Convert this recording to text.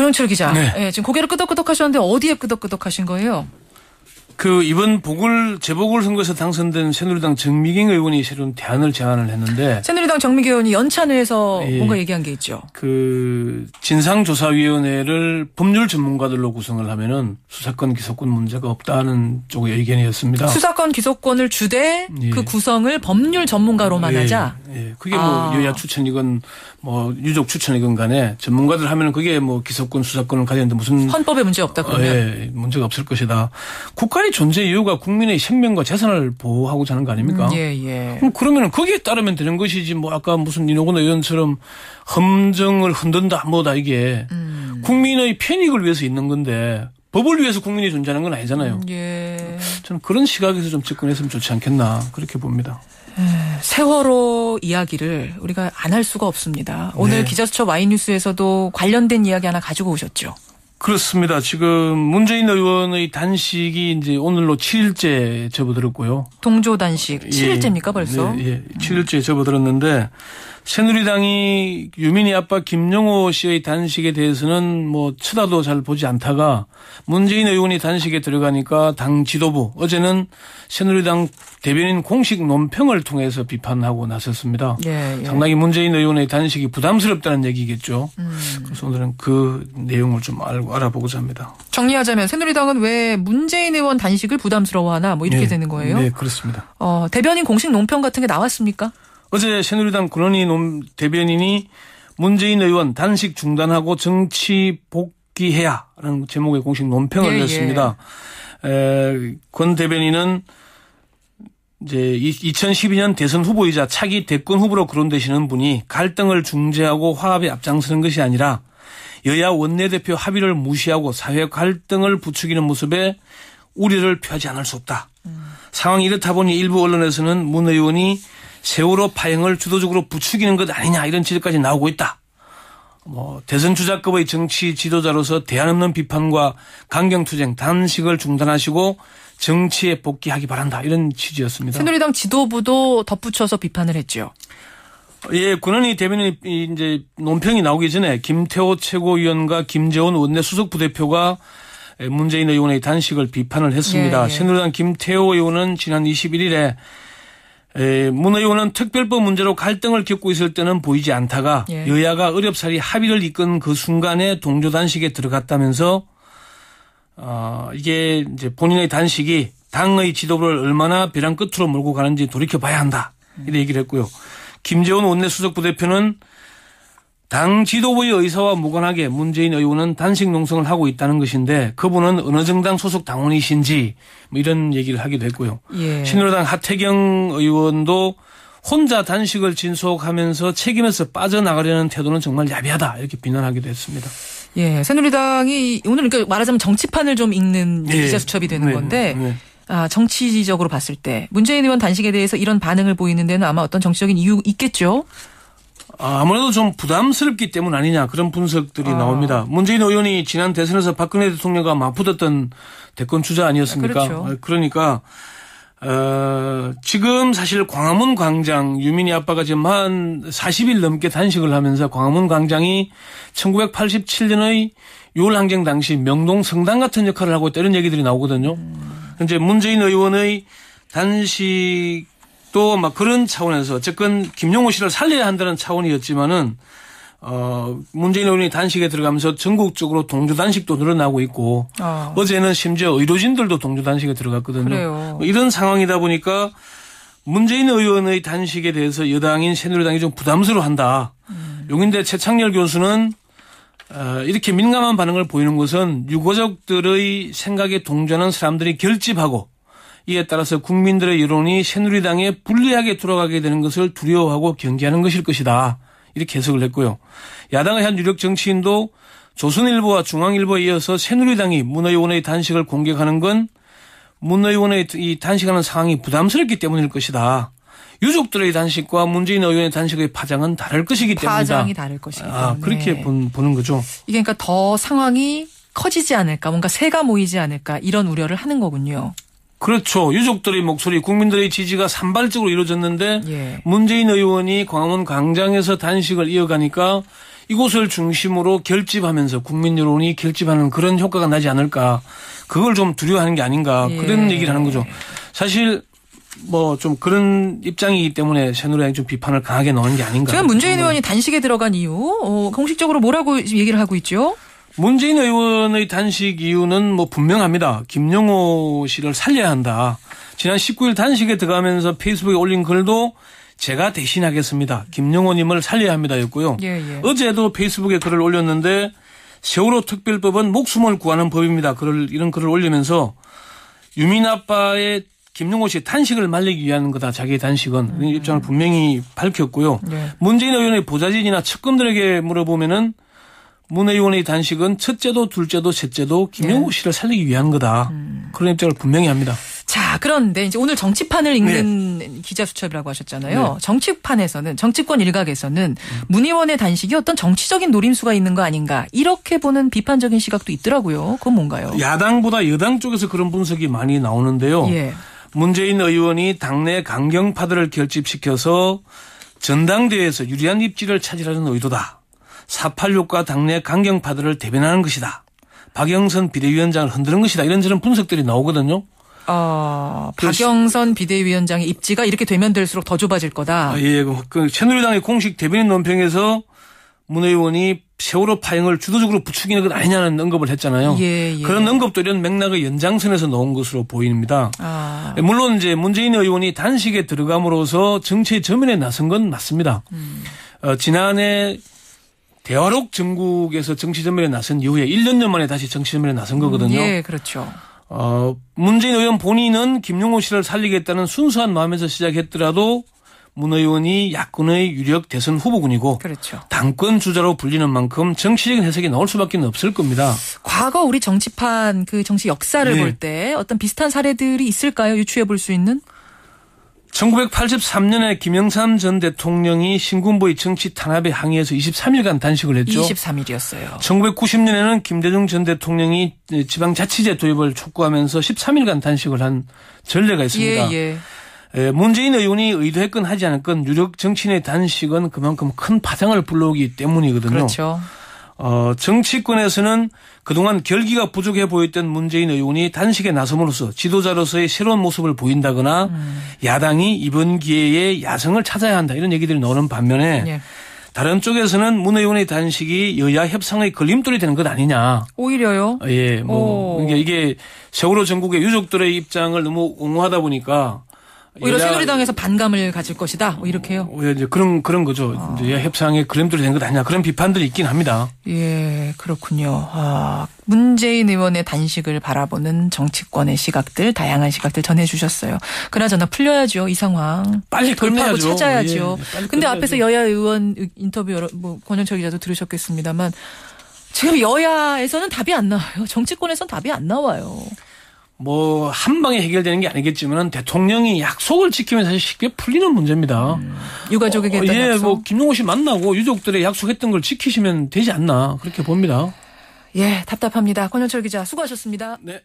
권영철 기자. 네. 네, 지금 고개를 끄덕끄덕 하셨는데 어디에 끄덕끄덕 하신 거예요? 이번 재보궐선거에서 당선된 새누리당 정미경 의원이 새로운 대안을 제안을 했는데. 새누리당 정미경 의원이 연찬회에서 뭔가 얘기한 게 있죠. 진상조사위원회를 법률 전문가들로 구성을 하면은 수사권 기소권 문제가 없다는 쪽의 의견이었습니다. 수사권 기소권을 주되 그 구성을 법률 전문가로만 하자. 그게 여야 추천이건 유족 추천이건 간에 전문가들 하면은 그게 기소권 수사권을 가지는데 무슨 헌법에 문제 없다 그러면 문제가 없을 것이다. 국가의 존재 이유가 국민의 생명과 재산을 보호하고자 하는 거 아닙니까? 그럼 그러면은 거기에 따르면 되는 것이지 아까 무슨 이노건 의원처럼 헌정을 흔든다 뭐다 이게 국민의 편익을 위해서 있는 건데 법을 위해서 국민이 존재하는 건 아니잖아요. 저는 그런 시각에서 좀 접근했으면 좋지 않겠나 그렇게 봅니다. 세월호 이야기를 우리가 안 할 수가 없습니다. 오늘 기자수첩 와이뉴스에서도 관련된 이야기 하나 가지고 오셨죠. 그렇습니다. 지금 문재인 의원의 단식이 이제 오늘로 7일째 접어들었고요. 동조 단식 7일째입니까 벌써? 네, 7일째 접어들었는데 새누리당이 유민희 아빠 김영호 씨의 단식에 대해서는 쳐다도 잘 보지 않다가 문재인 의원이 단식에 들어가니까 당 지도부 어제는 새누리당 대변인 공식 논평을 통해서 비판하고 나섰습니다. 상당히 문재인 의원의 단식이 부담스럽다는 얘기겠죠. 그래서 오늘은 그 내용을 좀 알아보고자 합니다. 정리하자면 새누리당은 왜 문재인 의원 단식을 부담스러워하나 이렇게 되는 거예요? 네, 그렇습니다. 대변인 공식 논평 같은 게 나왔습니까? 어제 새누리당 권은희 대변인이 문재인 의원 단식 중단하고 정치 복귀해야라는 제목의 공식 논평을 냈습니다. 권 대변인은 이제 2012년 대선 후보이자 차기 대권 후보로 거론되시는 분이 갈등을 중재하고 화합에 앞장서는 것이 아니라 여야 원내대표 합의를 무시하고 사회 갈등을 부추기는 모습에 우려를 표하지 않을 수 없다. 상황이 이렇다 보니 일부 언론에서는 문 의원이 세월호 파행을 주도적으로 부추기는 것 아니냐 이런 지적까지 나오고 있다. 대선 주자급의 정치 지도자로서 대안 없는 비판과 강경투쟁 단식을 중단하시고 정치에 복귀하기 바란다 이런 취지였습니다. 새누리당 지도부도 덧붙여서 비판을 했죠. 권은희 대변인이 이제 논평이 나오기 전에 김태호 최고위원과 김재원 원내 수석 부대표가 문재인 의원의 단식을 비판을 했습니다. 새누리당 김태호 의원은 지난 21일에 문 의원은 특별법 문제로 갈등을 겪고 있을 때는 보이지 않다가 여야가 어렵사리 합의를 이끈 그 순간에 동조 단식에 들어갔다면서 이게 이제 본인의 단식이 당의 지도부를 얼마나 벼랑 끝으로 몰고 가는지 돌이켜봐야 한다 이런 얘기를 했고요. 김재원 원내 수석 부대표는 당 지도부의 의사와 무관하게 문재인 의원은 단식 농성을 하고 있다는 것인데 그분은 어느 정당 소속 당원이신지 이런 얘기를 하기도 했고요. 신노당 하태경 의원도 혼자 단식을 진속하면서 책임에서 빠져나가려는 태도는 정말 야비하다 이렇게 비난하기도 했습니다. 새누리당이 오늘 그러니까 말하자면 정치판을 좀 읽는 기자수첩이 되는 건데 정치적으로 봤을 때 문재인 의원 단식에 대해서 이런 반응을 보이는 데는 아마 어떤 정치적인 이유 있겠죠? 아무래도 좀 부담스럽기 때문 아니냐 그런 분석들이 나옵니다. 문재인 의원이 지난 대선에서 박근혜 대통령과 맞붙었던 대권 주자 아니었습니까? 그렇죠. 그러니까 지금 사실 광화문 광장 유민희 아빠가 지금 한 40일 넘게 단식을 하면서 광화문 광장이 1987년의 6월 항쟁 당시 명동 성당 같은 역할을 하고 있다 이런 얘기들이 나오거든요. 이제 문재인 의원의 단식 또 그런 차원에서 어쨌건 김용호 씨를 살려야 한다는 차원이었지만은 문재인 의원이 단식에 들어가면서 전국적으로 동조 단식도 늘어나고 있고 어제는 심지어 의료진들도 동조 단식에 들어갔거든요. 그래요. 이런 상황이다 보니까 문재인 의원의 단식에 대해서 여당인 새누리당이 좀 부담스러워한다. 용인대 최창렬 교수는 이렇게 민감한 반응을 보이는 것은 유가족들의 생각에 동조하는 사람들이 결집하고 이에 따라서 국민들의 여론이 새누리당에 불리하게 돌아가게 되는 것을 두려워하고 경계하는 것일 것이다. 이렇게 해석을 했고요. 야당의 한 유력 정치인도 조선일보와 중앙일보에 이어서 새누리당이 문 의원의 단식을 공격하는 건 문 의원의 이 단식하는 상황이 부담스럽기 때문일 것이다. 유족들의 단식과 문재인 의원의 단식의 파장은 다를 것이기 때문이다. 파장이 다를 것이기 때문에. 그렇게 보는 거죠. 이게 그러니까 더 상황이 커지지 않을까, 뭔가 새가 모이지 않을까 이런 우려를 하는 거군요. 그렇죠. 유족들의 목소리, 국민들의 지지가 산발적으로 이루어졌는데 문재인 의원이 광화문 광장에서 단식을 이어가니까 이곳을 중심으로 결집하면서 국민 여론이 결집하는 그런 효과가 나지 않을까. 그걸 좀 두려워하는 게 아닌가. 그런 얘기를 하는 거죠. 사실 뭐 좀 그런 입장이기 때문에 새누리당이 좀 비판을 강하게 넣은 게 아닌가. 지금 문재인 의원이 단식에 들어간 이유 공식적으로 뭐라고 얘기를 하고 있죠? 문재인 의원의 단식 이유는 뭐 분명합니다. 김영호 씨를 살려야 한다. 지난 19일 단식에 들어가면서 페이스북에 올린 글도 제가 대신하겠습니다. 김영호님을 살려야 합니다였고요. 어제도 페이스북에 글을 올렸는데 세월호 특별법은 목숨을 구하는 법입니다. 이런 글을 올리면서 유민 아빠의 김영호 씨의 단식을 말리기 위한 거다. 자기의 단식은. 그 입장을 분명히 밝혔고요. 문재인 의원의 보좌진이나 측근들에게 물어보면은 문 의원의 단식은 첫째도 둘째도 셋째도 김영호 씨를 살리기 위한 거다. 그런 입장을 분명히 합니다. 자, 그런데 이제 오늘 정치판을 읽는 기자 수첩이라고 하셨잖아요. 정치판에서는 정치권 일각에서는 문 의원의 단식이 어떤 정치적인 노림수가 있는 거 아닌가 이렇게 보는 비판적인 시각도 있더라고요. 그건 뭔가요? 야당보다 여당 쪽에서 그런 분석이 많이 나오는데요. 문재인 의원이 당내 강경파들을 결집시켜서 전당대회에서 유리한 입지를 차지하는 의도다. 486과 당내 강경파들을 대변하는 것이다. 박영선 비대위원장을 흔드는 것이다. 이런저런 분석들이 나오거든요. 박영선 비대위원장의 입지가 이렇게 되면 될수록 더 좁아질 거다. 예, 그 새누리당의 공식 대변인 논평에서 문 의원이 세월호 파행을 주도적으로 부추기는 것 아니냐는 언급을 했잖아요. 그런 언급도 이런 맥락의 연장선에서 나온 것으로 보입니다. 물론 이제 문재인 의원이 단식에 들어감으로써 정치의 전면에 나선 건 맞습니다. 지난해 대화록 전국에서 정치 전면에 나선 이후에 1년 만에 다시 정치 전면에 나선 거거든요. 그렇죠. 문재인 의원 본인은 김용호 씨를 살리겠다는 순수한 마음에서 시작했더라도 문 의원이 야권의 유력 대선 후보군이고 당권 주자로 불리는 만큼 정치적인 해석이 나올 수밖에 없을 겁니다. 과거 우리 정치판 그 정치 역사를 볼 때 어떤 비슷한 사례들이 있을까요? 유추해 볼 수 있는? 1983년에 김영삼 전 대통령이 신군부의 정치 탄압에 항의해서 23일간 단식을 했죠. 23일이었어요. 1990년에는 김대중 전 대통령이 지방자치제 도입을 촉구하면서 13일간 단식을 한 전례가 있습니다. 문재인 의원이 의도했건 하지 않았건 유력 정치인의 단식은 그만큼 큰 파장을 불러오기 때문이거든요. 그렇죠. 정치권에서는 그동안 결기가 부족해 보였던 문재인 의원이 단식에 나섬으로써 지도자로서의 새로운 모습을 보인다거나 야당이 이번 기회에 야성을 찾아야 한다 이런 얘기들이 나오는 반면에 다른 쪽에서는 문 의원의 단식이 여야 협상의 걸림돌이 되는 것 아니냐. 오히려요? 그러니까 이게 세월호 전국의 유족들의 입장을 너무 옹호하다 보니까 오히려 새누리당에서 반감을 가질 것이다. 이렇게요. 이제 그런 거죠. 이제 협상에 걸림돌이 된 것 아니냐. 그런 비판들이 있긴 합니다. 그렇군요. 문재인 의원의 단식을 바라보는 정치권의 시각들, 다양한 시각들 전해주셨어요. 그나저나 풀려야죠. 이 상황. 빨리 돌파하고 끝내야죠. 찾아야죠. 근데 앞에서 여야 의원 인터뷰 권영철 기자도 들으셨겠습니다만 지금 여야에서는 답이 안 나와요. 정치권에서는 답이 안 나와요. 뭐 한 방에 해결되는 게 아니겠지만 대통령이 약속을 지키면 사실 쉽게 풀리는 문제입니다. 유가족에게 했던 약속. 뭐 김용호 씨 만나고 유족들의 약속했던 걸 지키시면 되지 않나 그렇게 봅니다. 답답합니다. 권영철 기자 수고하셨습니다. 네.